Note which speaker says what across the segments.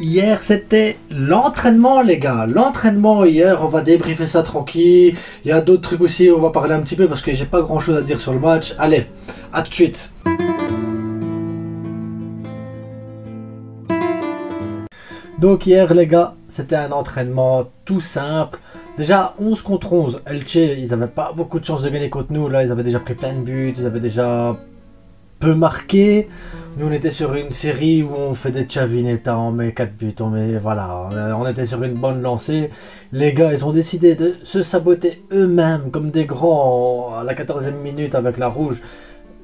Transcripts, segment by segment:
Speaker 1: Hier, c'était l'entraînement, les gars. L'entraînement hier, on va débriefer ça tranquille. Il y a d'autres trucs aussi, on va parler un petit peu parce que j'ai pas grand chose à dire sur le match. Allez, à tout de suite. Donc hier, les gars, c'était un entraînement tout simple. Déjà 11 contre 11, Elche, ils avaient pas beaucoup de chance de gagner contre nous. Là, ils avaient déjà pris plein de buts, ils avaient déjà peu marqué. Nous, on était sur une série où on fait des Chavineta, on met 4 buts, voilà, on était sur une bonne lancée. Les gars, ils ont décidé de se saboter eux-mêmes comme des grands à la 14e minute avec la rouge.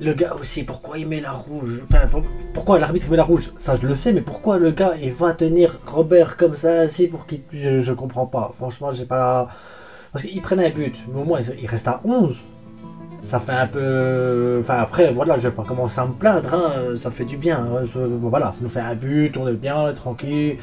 Speaker 1: Le gars aussi, pourquoi il met la rouge? Enfin, pourquoi l'arbitre met la rouge? Ça, je le sais, mais pourquoi le gars, il va tenir Robert comme ça, ainsi, pour qu'il... Je comprends pas. Franchement, j'ai pas... Parce qu'il prenait un but, mais au moins, il reste à 11. Ça fait un peu... Enfin, après, voilà, je vais pas commencer à me plaindre, hein. Ça fait du bien. Hein. Voilà, ça nous fait un but, on est bien, on est tranquille.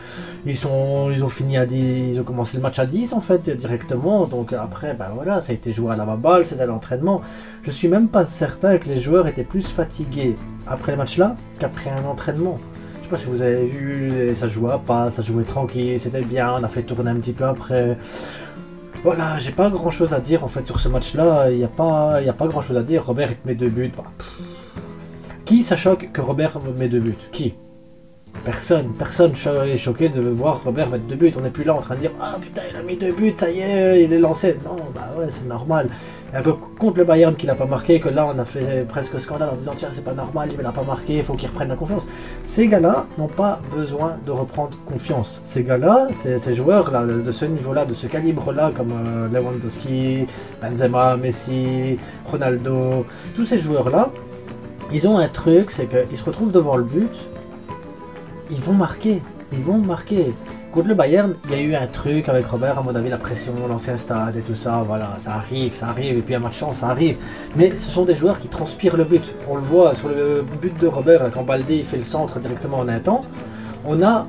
Speaker 1: Ils ont fini à 10, ils ont commencé le match à 10, en fait, directement. Donc après, ben voilà, ça a été joué à la balle, c'était l'entraînement. Je suis même pas certain que les joueurs étaient plus fatigués après le match-là qu'après un entraînement. Je sais pas si vous avez vu, ça jouait à pas, ça jouait tranquille, c'était bien, on a fait tourner un petit peu après. Voilà, j'ai pas grand chose à dire en fait sur ce match-là, il n'y a pas grand chose à dire. Robert il met 2 buts. Bah, qui ça choque que Robert met 2 buts? Qui? Personne est choqué de voir Robert mettre 2 buts. On n'est plus là en train de dire ah putain il a mis 2 buts, ça y est, il est lancé. Non, bah ouais, c'est normal. Et contre le Bayern qu'il n'a pas marqué, que là on a fait presque scandale en disant tiens c'est pas normal, il n'a pas marqué, il faut qu'il reprenne la confiance. Ces gars-là n'ont pas besoin de reprendre confiance. Ces gars-là, ces joueurs-là, de ce niveau-là, de ce calibre-là, comme Lewandowski, Benzema, Messi, Ronaldo, tous ces joueurs-là, ils ont un truc, c'est qu'ils se retrouvent devant le but. Ils vont marquer. Contre le Bayern, il y a eu un truc avec Robert, à mon avis, la pression, l'ancien stade et tout ça, voilà, ça arrive, et puis un match de chance, ça arrive. Mais ce sont des joueurs qui transpirent le but. On le voit sur le but de Robert, là, quand Baldé il fait le centre directement en un temps. On a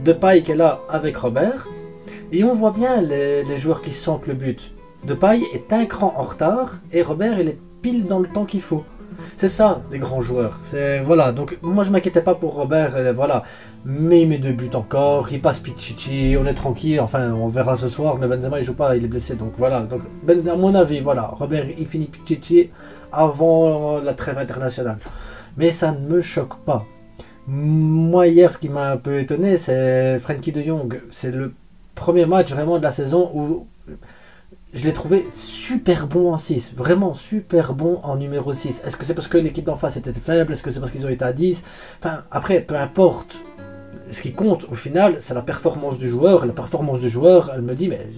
Speaker 1: Depay qui est là avec Robert, et on voit bien les joueurs qui sentent le but. Depay est un cran en retard, et Robert il est pile dans le temps qu'il faut. C'est ça, les grands joueurs. Voilà, donc moi je m'inquiétais pas pour Robert, voilà. Mais il met 2 buts encore, il passe Pichichi, on est tranquille, enfin on verra ce soir, mais Benzema il joue pas, il est blessé, donc voilà. Donc à mon avis, voilà, Robert il finit Pichichi avant la trêve internationale. Mais ça ne me choque pas. Moi hier, ce qui m'a un peu étonné, c'est Frenkie de Jong. C'est le premier match vraiment de la saison où... Je l'ai trouvé super bon en 6, vraiment super bon en numéro 6. Est-ce que c'est parce que l'équipe d'en face était faible? Est-ce que c'est parce qu'ils ont été à 10? Enfin, après, peu importe. Ce qui compte, au final, c'est la performance du joueur. Et la performance du joueur, elle me dit, mais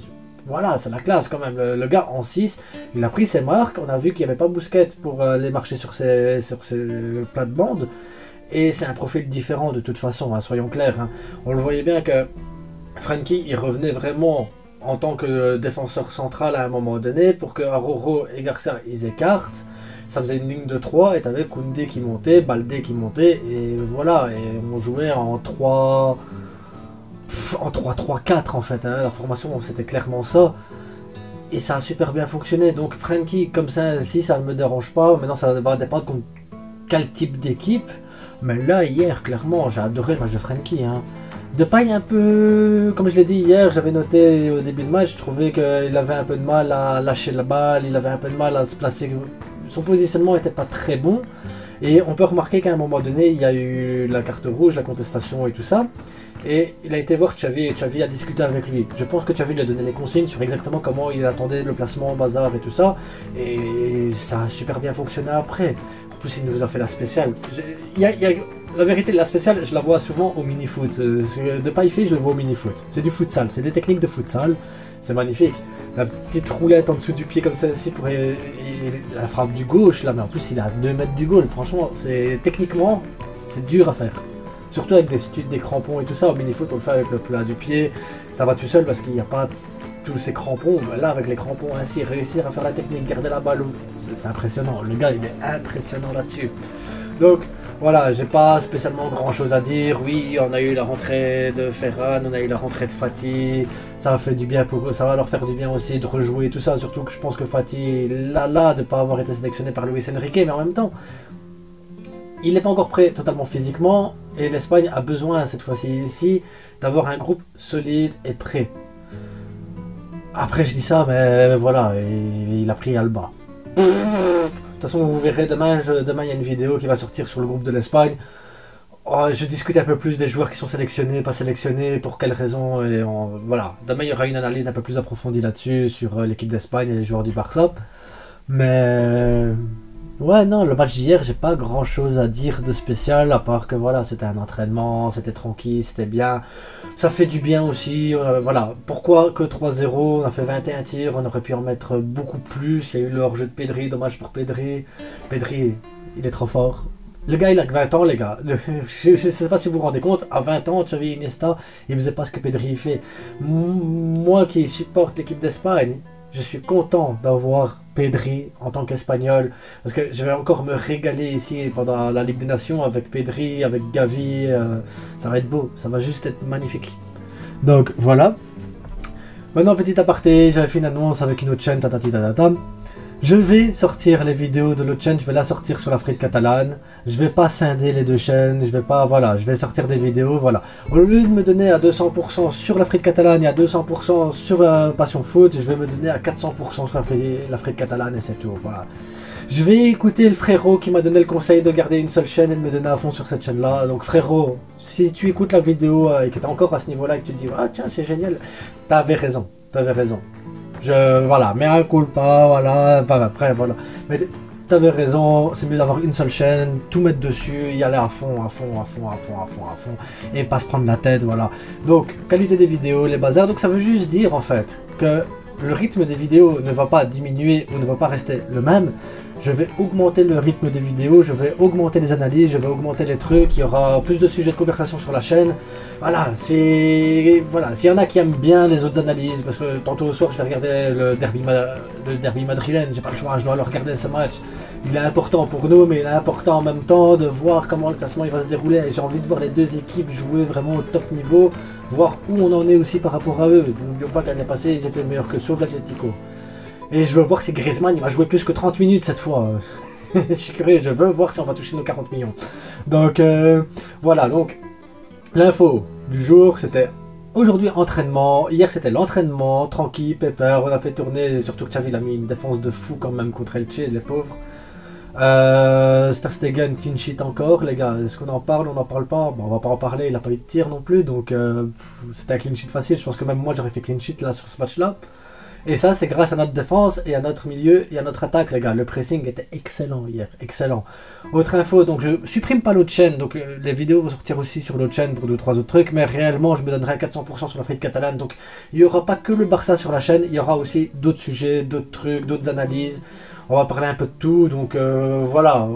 Speaker 1: voilà, c'est la classe quand même. Le gars en 6, il a pris ses marques. On a vu qu'il n'y avait pas Busquets pour aller marcher sur ses plates-bandes. Et c'est un profil différent de toute façon, hein, soyons clairs. Hein. On le voyait bien que Frenkie, il revenait vraiment... en tant que défenseur central à un moment donné, pour que Aroro et Garcia ils écartent, ça faisait une ligne de 3 et t'avais Koundé qui montait, Baldé qui montait, et voilà, et on jouait en 3... en 3-3-4 en fait, hein, la formation c'était clairement ça, et ça a super bien fonctionné, donc Frenkie comme ça, si ça ne me dérange pas, maintenant ça va dépendre contre quel type d'équipe, mais là hier clairement j'ai adoré le match de Frenkie, hein. Depay un peu, comme je l'ai dit hier, j'avais noté au début de match, je trouvais qu'il avait un peu de mal à lâcher la balle, il avait un peu de mal à se placer, son positionnement n'était pas très bon, et on peut remarquer qu'à un moment donné, il y a eu la carte rouge, la contestation et tout ça, et il a été voir Xavi, et Xavi a discuté avec lui. Je pense que Xavi lui a donné les consignes sur exactement comment il attendait le placement, bazar et tout ça, et ça a super bien fonctionné après. En plus, il nous a fait la spéciale. La vérité, la spéciale, je la vois souvent au mini-foot. De pas y fait, je le vois au mini-foot. C'est du futsal, c'est des techniques de futsal. C'est magnifique. La petite roulette en dessous du pied comme ça, ici, pour la frappe du gauche, là, mais en plus, il est à 2 mètres du goal. Franchement, techniquement, c'est dur à faire. Surtout avec des crampons et tout ça. Au mini-foot, on le fait avec le plat du pied. Ça va tout seul parce qu'il n'y a pas tous ces crampons. Là, avec les crampons ainsi, réussir à faire la technique, garder la balle, c'est impressionnant. Le gars, il est impressionnant là-dessus. Donc, voilà, j'ai pas spécialement grand chose à dire. Oui, on a eu la rentrée de Ferran, on a eu la rentrée de Fati. Ça a fait du bien pour eux, ça va leur faire du bien aussi de rejouer tout ça. Surtout que je pense que Fati, là, de pas avoir été sélectionné par Luis Enrique, mais en même temps, il n'est pas encore prêt totalement physiquement, et l'Espagne a besoin cette fois-ci ici d'avoir un groupe solide et prêt. Après je dis ça, mais voilà, il a pris Alba. De toute façon vous verrez, demain il y a une vidéo qui va sortir sur le groupe de l'Espagne. Oh, je discute un peu plus des joueurs qui sont sélectionnés, pas sélectionnés, pour quelles raisons, et voilà. Demain il y aura une analyse un peu plus approfondie là-dessus, sur l'équipe d'Espagne et les joueurs du Barça. Mais ouais, non, le match d'hier, j'ai pas grand chose à dire de spécial, à part que voilà, c'était un entraînement, c'était tranquille, c'était bien. Ça fait du bien aussi, voilà. Pourquoi que 3-0, on a fait 21 tirs, on aurait pu en mettre beaucoup plus. Il y a eu le hors-jeu de Pedri, dommage pour Pedri. Pedri, il est trop fort. Le gars, il a que 20 ans, les gars. Je sais pas si vous vous rendez compte, à 20 ans, Xavi Iniesta, il faisait pas ce que Pedri fait. Moi qui supporte l'équipe d'Espagne, je suis content d'avoir Pedri en tant qu'Espagnol, parce que je vais encore me régaler ici pendant la Ligue des Nations avec Pedri, avec Gavi. Ça va être beau, ça va juste être magnifique. Donc voilà. Maintenant, petit aparté, j'avais fait une annonce avec une autre chaîne, tatati tatata. Je vais sortir les vidéos de l'autre chaîne, je vais la sortir sur la frite catalane. Je vais pas scinder les deux chaînes, je vais pas, voilà, je vais sortir des vidéos, voilà. Au lieu de me donner à 200% sur la frite catalane et à 200% sur la passion foot, je vais me donner à 400% sur la frite catalane et c'est tout, voilà. Je vais écouter le frérot qui m'a donné le conseil de garder une seule chaîne et de me donner à fond sur cette chaîne-là. Donc frérot, si tu écoutes la vidéo et que tu es encore à ce niveau-là et que tu te dis « Ah tiens, c'est génial », t'avais raison, t'avais raison. Voilà, mais un coup pas, voilà, enfin, après, voilà. Mais t'avais raison, c'est mieux d'avoir une seule chaîne, tout mettre dessus, y aller à fond, et pas se prendre la tête, voilà. Donc, qualité des vidéos, les bazars, donc ça veut juste dire, en fait, que le rythme des vidéos ne va pas diminuer ou ne va pas rester le même. Je vais augmenter le rythme des vidéos, je vais augmenter les analyses, je vais augmenter les trucs, il y aura plus de sujets de conversation sur la chaîne. Voilà, voilà, s'il y en a qui aiment bien les autres analyses, parce que tantôt au soir je vais regarder le derby madrilène, j'ai pas le choix, je dois le regarder ce match. Il est important pour nous, mais il est important en même temps de voir comment le classement il va se dérouler. J'ai envie de voir les deux équipes jouer vraiment au top niveau, voir où on en est aussi par rapport à eux. N'oublions pas que l'année passée ils étaient meilleurs que sauf l'Atlético. Et je veux voir si Griezmann il va jouer plus que 30 minutes cette fois. Je suis curieux, je veux voir si on va toucher nos 40 millions. Donc voilà, donc l'info du jour c'était aujourd'hui entraînement. Hier c'était l'entraînement, tranquille, pépère, on a fait tourner, surtout que Xavi a mis une défense de fou quand même contre Elche, les pauvres. Ter Stegen, clean sheet encore, les gars. Est-ce qu'on en parle? On n'en parle pas? Bon, on va pas en parler, il a pas eu de tir non plus, donc c'était un clean sheet facile. Je pense que même moi j'aurais fait clean sheet là sur ce match-là. Et ça, c'est grâce à notre défense et à notre milieu et à notre attaque, les gars. Le pressing était excellent hier, excellent. Autre info, donc je supprime pas l'autre chaîne, donc les vidéos vont sortir aussi sur l'autre chaîne pour 2-3 autres trucs, mais réellement, je me donnerai à 400% sur la frite catalane. Donc il n'y aura pas que le Barça sur la chaîne, il y aura aussi d'autres sujets, d'autres trucs, d'autres analyses. On va parler un peu de tout, donc voilà,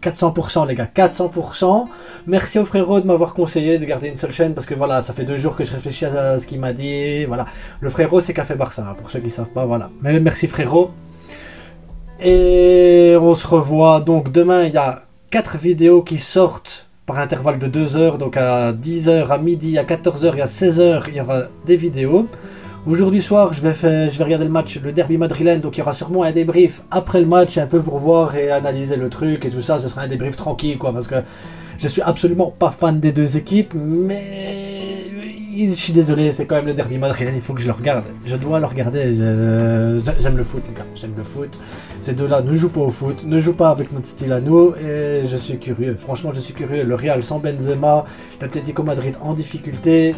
Speaker 1: 400% les gars, 400%. Merci au frérot de m'avoir conseillé de garder une seule chaîne, parce que voilà, ça fait 2 jours que je réfléchis à ce qu'il m'a dit, voilà. Le frérot c'est Café Barça, hein, pour ceux qui ne savent pas, voilà. Mais merci frérot. Et on se revoit, donc demain il y a 4 vidéos qui sortent par intervalle de 2 heures, donc à 10h, à midi, à 14h et à 16h, il y aura des vidéos. Aujourd'hui soir, je vais regarder le match, le derby madrilène, donc il y aura sûrement un débrief après le match, un peu pour voir et analyser le truc et tout ça. Ce sera un débrief tranquille, quoi, parce que je suis absolument pas fan des deux équipes, mais je suis désolé, c'est quand même le derby madrilène, il faut que je le regarde. Je dois le regarder, j'aime le foot, les gars, j'aime le foot. Ces deux-là ne jouent pas au foot, ne jouent pas avec notre style à nous, et je suis curieux, franchement je suis curieux. Le Real sans Benzema, l'Atlético Madrid en difficulté,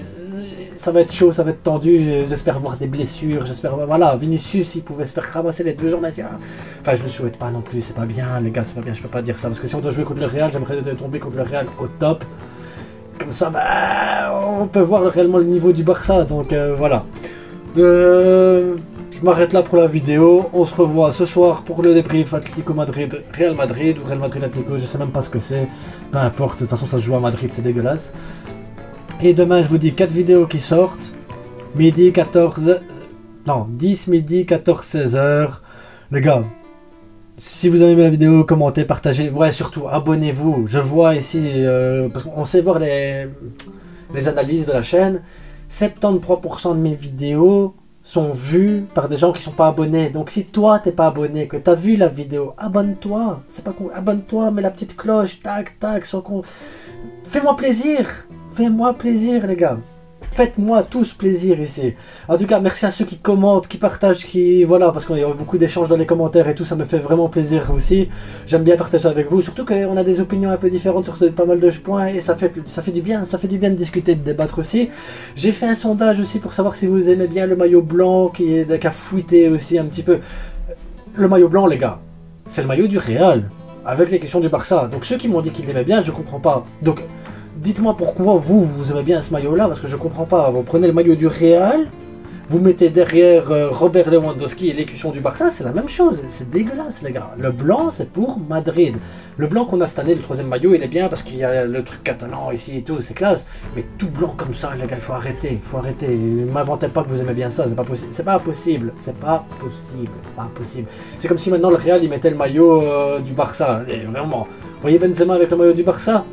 Speaker 1: ça va être chaud, ça va être tendu, j'espère voir des blessures, j'espère, voilà, Vinicius, il pouvait se faire ramasser les 2 journées. Enfin, je le souhaite pas non plus, c'est pas bien, les gars, c'est pas bien, je peux pas dire ça, parce que si on doit jouer contre le Real, j'aimerais tomber contre le Real au top. Comme ça, bah, on peut voir réellement le niveau du Barça, donc voilà. Je m'arrête là pour la vidéo, on se revoit ce soir pour le débrief Atlético Madrid, Real Madrid, ou Real Madrid Atlético, je sais même pas ce que c'est, peu importe, de toute façon ça se joue à Madrid, c'est dégueulasse. Et demain, je vous dis 4 vidéos qui sortent. Midi, 14... Non, 10, midi, 14, 16h. Les gars, si vous avez aimé la vidéo, commentez, partagez. Ouais, surtout, abonnez-vous. Je vois ici... parce qu'on sait voir les analyses de la chaîne. 73% de mes vidéos sont vus par des gens qui sont pas abonnés. Donc si toi t'es pas abonné, que t'as vu la vidéo, abonne-toi. C'est pas con, abonne-toi, mets la petite cloche, tac, tac, sur con. Fais-moi plaisir. Fais-moi plaisir, les gars. Faites-moi tous plaisir ici. En tout cas, merci à ceux qui commentent, qui partagent, qui... Voilà, parce qu'il y a beaucoup d'échanges dans les commentaires et tout, ça me fait vraiment plaisir aussi. J'aime bien partager avec vous, surtout qu'on a des opinions un peu différentes sur pas mal de points et ça fait du bien de discuter, de débattre aussi. J'ai fait un sondage aussi pour savoir si vous aimez bien le maillot blanc qui a fuité aussi un petit peu. Le maillot blanc, les gars, c'est le maillot du Real, avec les questions du Barça. Donc ceux qui m'ont dit qu'ils l'aimaient bien, je comprends pas. Donc... dites-moi pourquoi vous aimez bien ce maillot-là, parce que je comprends pas. Vous prenez le maillot du Real, vous mettez derrière Robert Lewandowski et l'écusson du Barça, c'est la même chose. C'est dégueulasse, les gars. Le blanc, c'est pour Madrid. Le blanc qu'on a cette année, le troisième maillot, il est bien parce qu'il y a le truc catalan ici et tout, c'est classe. Mais tout blanc comme ça, les gars, il faut arrêter. Il faut arrêter. Ne m'inventez pas que vous aimez bien ça, c'est pas possible. C'est pas possible. C'est pas possible. Pas possible. C'est comme si maintenant le Real, il mettait le maillot du Barça. Et vraiment. Vous voyez Benzema avec le maillot du Barça?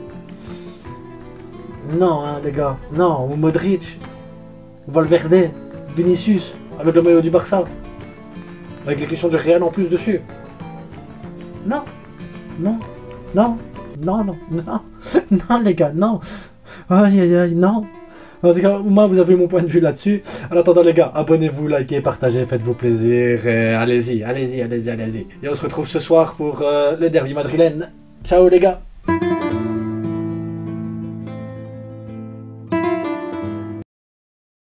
Speaker 1: Non, hein, les gars, non, ou Modric, Valverde, Vinicius, avec le maillot du Barça, avec les questions du Real en plus dessus. Non, non, non, non, non, non, non, les gars, non, aïe, aïe, aïe, non. En tout cas, moi, vous avez mon point de vue là-dessus. En attendant, les gars, abonnez-vous, likez, partagez, faites-vous plaisir, et allez-y, allez-y, allez-y, allez-y. Et on se retrouve ce soir pour le derby madrilène. Ciao, les gars.